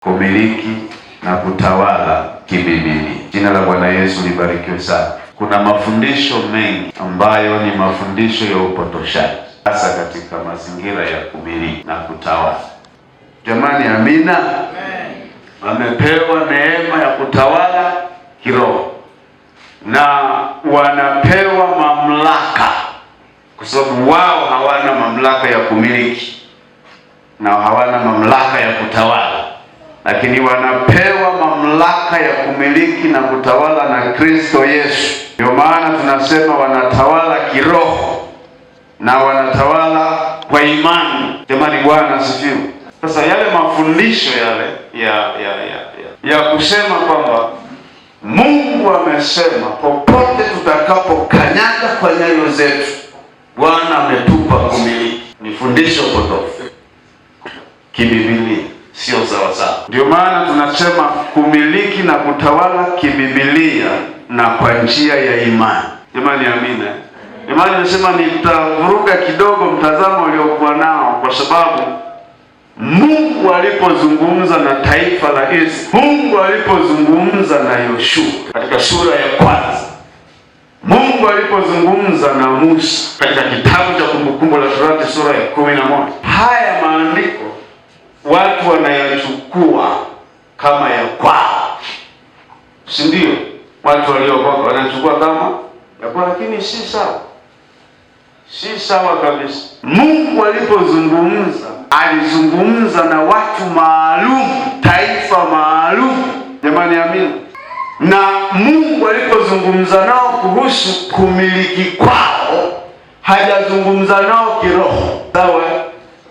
kumiliki na kutawala kibiblia. Jina la Bwana Yesu libarikiwe sana. Kuna mafundisho mengi ambayo ni mafundisho ya upotoshaji, hasa katika mazingira ya kumiliki na kutawala. Jamani, amina. Wamepewa neema ya kutawala kiroho na wanapewa mamlaka, kwa sababu wao hawana mamlaka ya kumiliki na hawana mamlaka ya kutawala, lakini wanapewa mamlaka ya kumiliki na kutawala na Kristo Yesu. Ndio maana tunasema wanatawala kiroho na wanatawala kwa imani. Jamani, Bwana asifiwe. Sasa yale mafundisho yale ya kusema kwamba Mungu amesema popote tutakapokanyaga kwa nyayo zetu Bwana ametupa kumiliki, ni fundisho potofu kibiblia, sio sawa sawa. Ndio maana tunasema kumiliki na kutawala kibiblia na kwa njia ya imani. Jamani, amina. Imani nasema nitavuruga kidogo mtazamo uliokuwa nao, kwa sababu Mungu alipozungumza na taifa la Israeli, Mungu alipozungumza na Yoshua katika sura ya kwanza, Mungu alipozungumza na Musa katika kitabu cha Kumbukumbu la Torati sura ya 11, haya maandiko watu wanayachukua kama ya kwao, si ndio? Watu waliokoka wanachukua kama ya kwao, lakini si sawa, si sawa kabisa. Mungu alipozungumza, alizungumza na watu maalum, taifa maalum. Jamani, amina. Na Mungu alipozungumza nao kuhusu kumiliki kwao, hajazungumza nao kiroho, sawa?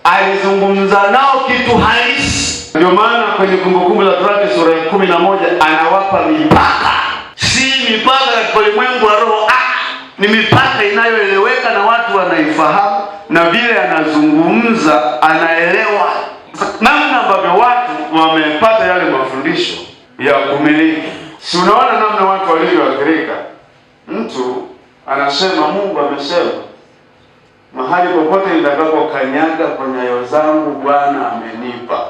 Alizungumza nao kitu halisi. Ndio maana kwenye Kumbukumbu la Torati sura ya 11 anawapa mipaka, si mipaka katika ulimwengu wa roho, ni mipaka inayoeleweka na watu wanaifahamu, na vile anazungumza anaelewa namna ambavyo watu wamepata yale mafundisho ya kumiliki. Si unaona namna watu walivyoathirika? Mtu anasema Mungu amesema mahali popote nitakapokanyaga kwa nyayo zangu Bwana amenipa.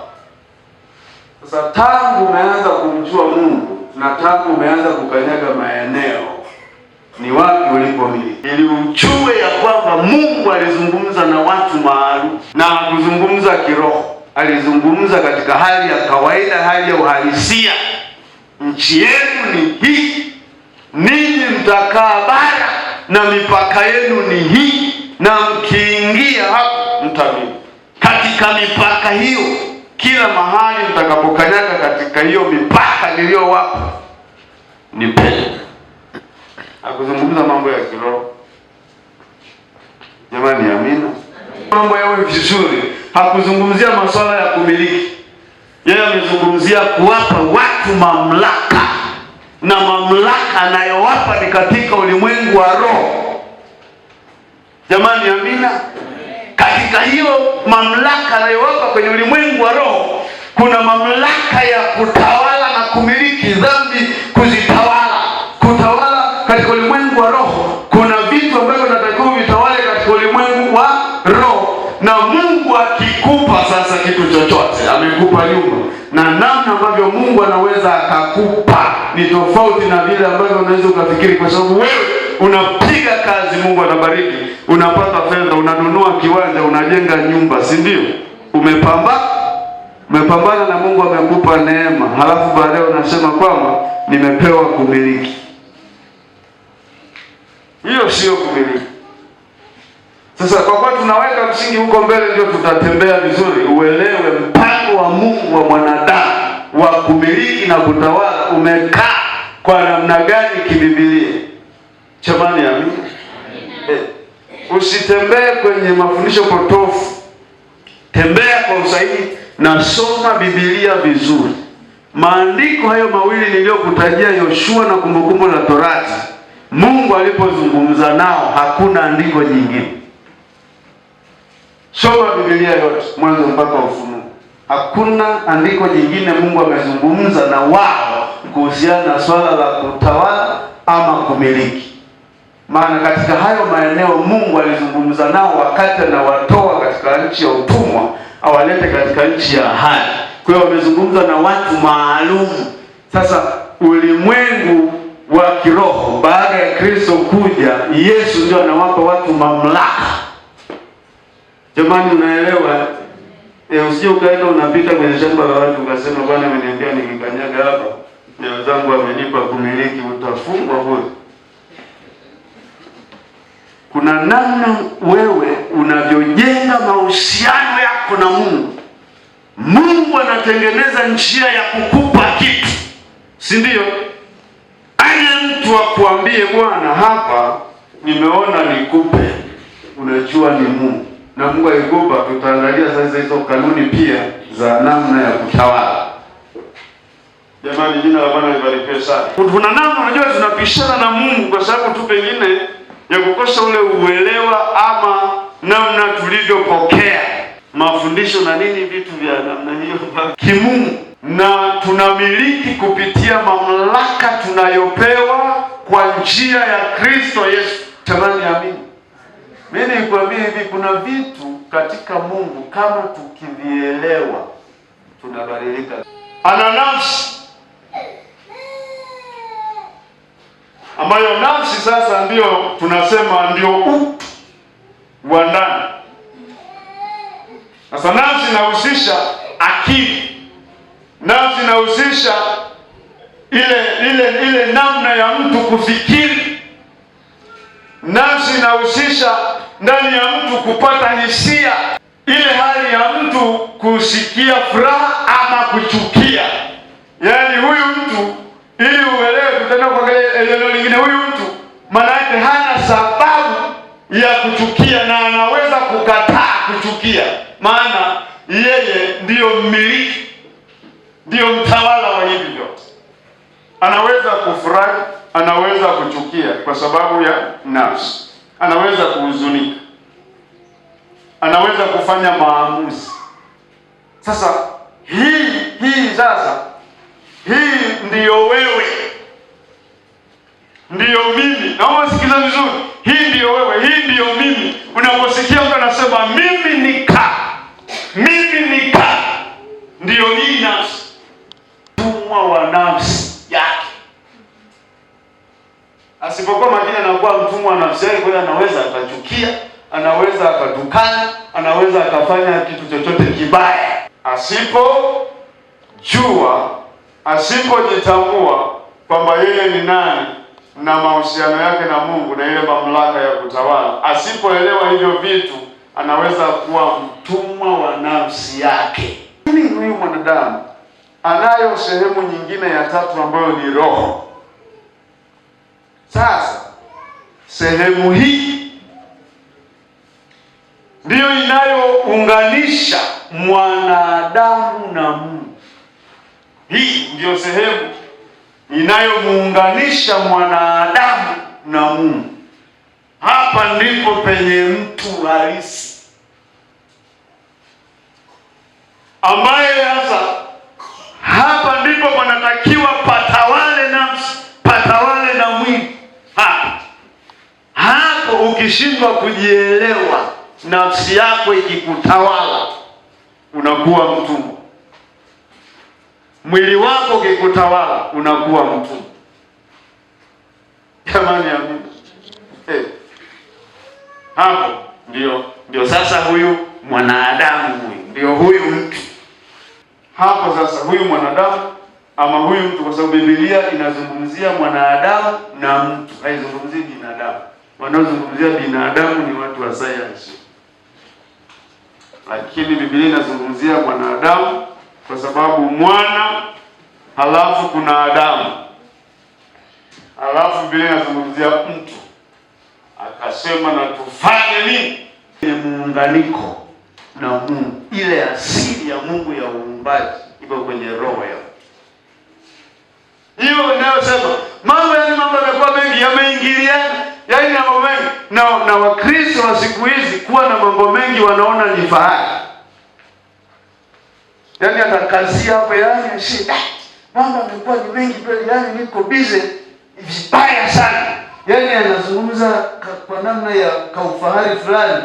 Sasa tangu umeanza kumjua Mungu na tangu umeanza kukanyaga maeneo, ni wapi ulipomiliki, ili ujue ya kwamba Mungu alizungumza na watu maalum, na kuzungumza kiroho, alizungumza katika hali ya kawaida, hali ya uhalisia. Nchi yenu ni hii, ninyi mtakaa bara na mipaka yenu ni hii, na mkiingia hapo mtamiliki katika mipaka hiyo. Kila mahali mtakapokanyaga katika hiyo mipaka niliyowapa ni pendo. Hakuzungumza mambo ya kiroho. Jamani, amina. Mambo yawe vizuri. Hakuzungumzia masuala ya kumiliki. Yeye amezungumzia kuwapa watu mamlaka, na mamlaka anayowapa ni katika ulimwengu wa roho. Jamani, amina. Katika hiyo mamlaka anayowapa kwenye ulimwengu wa roho, kuna mamlaka ya kutawala na kumiliki dhambi, kuzitawala, kutawala katika ulimwengu wa roho. Kuna vitu ambavyo natakiwa vitawale katika ulimwengu wa roho. Na Mungu akikupa sasa kitu chochote, amekupa nyumba, na namna ambavyo Mungu anaweza akakupa ni tofauti na vile ambavyo unaweza ukafikiri, kwa sababu wewe unapiga kazi, Mungu anabariki, unapata fedha, unanunua kiwanja, unajenga nyumba, si ndio? Umepambana na Mungu amekupa neema, halafu baadaye unasema kwamba nimepewa kumiliki. Hiyo sio kumiliki. Sasa kwa kuwa tunaweka msingi huko mbele, ndio tutatembea vizuri. Uelewe mpango wa Mungu wa mwanadamu wa kumiliki na kutawala umekaa kwa namna gani kibiblia. Jamani, amina. Usitembee kwenye mafundisho potofu, tembea kwa usahihi na soma Biblia vizuri. Maandiko hayo mawili niliyokutajia, Yoshua na Kumbukumbu la Torati, Mungu alipozungumza nao, hakuna andiko jingine. Soma Biblia yote mwanzo mpaka Ufunuo. Hakuna andiko jingine Mungu amezungumza na wao kuhusiana na swala la kutawala ama kumiliki. Maana katika hayo maeneo Mungu alizungumza nao wakati anawatoa katika nchi ya utumwa awalete katika nchi ya ahadi. Kwa hiyo wamezungumza na watu maalum. Sasa ulimwengu wa kiroho baada ya Kristo kuja, Yesu ndio anawapa watu mamlaka. Jamani, unaelewa? Usije ukaenda unapita kwenye shamba la watu ukasema Bwana ameniambia nikikanyaga hapa na wenzangu wamenipa kumiliki, utafungwa bure. Kuna namna wewe unavyojenga mahusiano yako na Mungu. Mungu anatengeneza njia ya kukupa kitu, si ndio? Aje mtu akuambie Bwana, hapa nimeona nikupe, unajua ni Mungu. Na Mungu alikupa. Tutaangalia sasa hizo kanuni pia za namna ya kutawala. Jamani, jina la Bwana libarikiwe sana. Kuna namna unajua tunapishana na Mungu kwa sababu tu pengine ya kukosa ule uelewa ama namna tulivyopokea mafundisho na nini, vitu vya namna hiyo kimungu, na tunamiliki kupitia mamlaka tunayopewa kwa njia ya Kristo Yesu. Jamani, amini. Mimi nikwambie hivi, kuna vitu katika Mungu kama tukivielewa tunabadilika. Ana nafsi ambayo nafsi sasa ndio tunasema ndio utu wa ndani. Sasa nafsi inahusisha akili, nafsi inahusisha ile namna ya mtu kufikiri, nafsi inahusisha ndani ya mtu kupata hisia, ile hali ya mtu kusikia furaha ama kuchukia. Yaani huyu mtu, ili uelewe, tutaenda kuangalia eneo lingine, huyu mtu maana yake hana sababu ya kuchukia na anaweza kukataa kuchukia, maana yeye ndiyo mmiliki, ndiyo mtawala wa hivi vyote. Anaweza kufurahi, anaweza kuchukia kwa sababu ya nafsi, anaweza kuhuzunika, anaweza kufanya maamuzi. Sasa hii ndiyo wewe, ndiyo mimi. Naomba sikiza vizuri, hii ndiyo wewe, hii ndiyo mimi. Unaposikia mtu anasema mimi nika, ndiyo hii nafsi, mtumwa wa nafsi yake. Asipokuwa makini anakuwa mtumwa wa nafsi yake. Kwa hiyo anaweza akachukia, anaweza akatukana, anaweza akafanya kitu chochote kibaya. Asipojitambua kwamba yeye ni nani na mahusiano yake na Mungu na ile mamlaka ya kutawala, asipoelewa hivyo vitu, anaweza kuwa mtumwa wa nafsi yake. Huyu mwanadamu anayo sehemu nyingine ya tatu ambayo ni roho. Sasa sehemu hii ndiyo inayounganisha mwanadamu na Mungu. Hii ndiyo sehemu inayomuunganisha mwanadamu na Mungu. Hapa ndipo penye mtu halisi ambaye sasa, hapa ndipo panatakiwa patawale nafsi, patawale na mwili. Hapo ukishindwa kujielewa, nafsi yako ikikutawala, unakuwa mtumwa. Mwili wako ukikutawala, unakuwa mtumwa. Jamani, amini. Hapo ndio sasa huyu mwanadamu, ndio huyu mtu. Hapo sasa huyu mwanadamu ama huyu mtu, kwa sababu Biblia inazungumzia mwanadamu na mtu, haizungumzii binadamu. Wanaozungumzia binadamu ni watu wa sayansi, lakini Biblia inazungumzia mwanadamu kwa sababu mwana, halafu kuna Adamu, halafu Biblia inazungumzia mtu. Akasema na tufanye nini? Ni muunganiko na Mungu. Ile asili ya Mungu ya uumbaji iko kwenye roho yao. Hiyo inayosema mambo yamekuwa mengi, yameingiliana, yaani na mambo mengi. Na Wakristo wa siku hizi kuwa na mambo mengi wanaona ni fahari. Yaani atakazia hapo, yaani shida. Mambo yamekuwa ni mengi kweli, yaani niko busy vibaya sana. Yaani anazungumza kwa namna ya kaufahari fulani.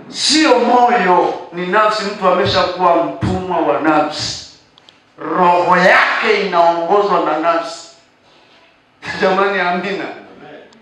Sio moyo, ni nafsi. Mtu ameshakuwa mtumwa wa nafsi. roho yake inaongozwa na nafsi. Jamani, amina.